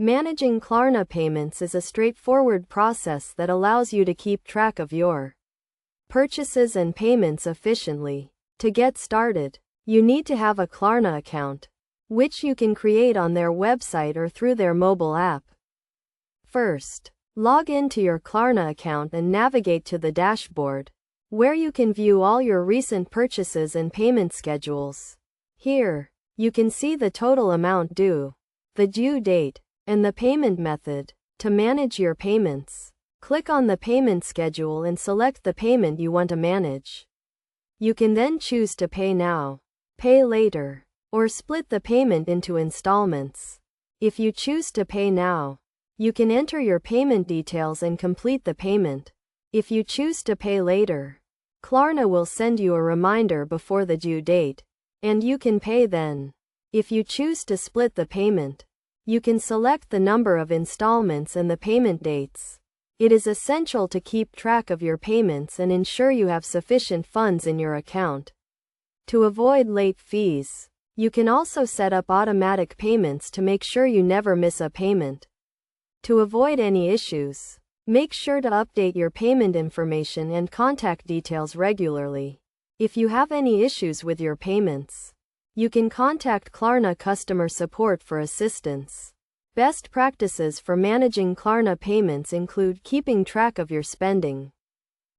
Managing Klarna payments is a straightforward process that allows you to keep track of your purchases and payments efficiently. To get started, you need to have a Klarna account, which you can create on their website or through their mobile app. First, log into your Klarna account and navigate to the dashboard, where you can view all your recent purchases and payment schedules. Here, you can see the total amount due, the due date, and the payment method. To manage your payments, click on the payment schedule and select the payment you want to manage. You can then choose to pay now, pay later, or split the payment into installments. If you choose to pay now, you can enter your payment details and complete the payment. If you choose to pay later, Klarna will send you a reminder before the due date, and you can pay then. If you choose to split the payment, you can select the number of installments and the payment dates. It is essential to keep track of your payments and ensure you have sufficient funds in your account. To avoid late fees, you can also set up automatic payments to make sure you never miss a payment. To avoid any issues, make sure to update your payment information and contact details regularly. If you have any issues with your payments, you can contact Klarna customer support for assistance. Best practices for managing Klarna payments include keeping track of your spending,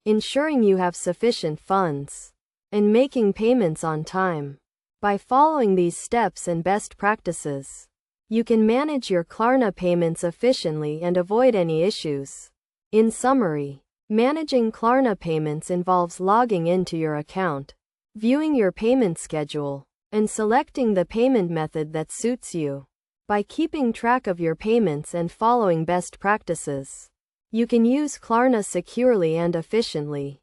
ensuring you have sufficient funds, and making payments on time. By following these steps and best practices, you can manage your Klarna payments efficiently and avoid any issues. In summary, managing Klarna payments involves logging into your account, viewing your payment schedule, and selecting the payment method that suits you. By keeping track of your payments and following best practices, you can use Klarna securely and efficiently.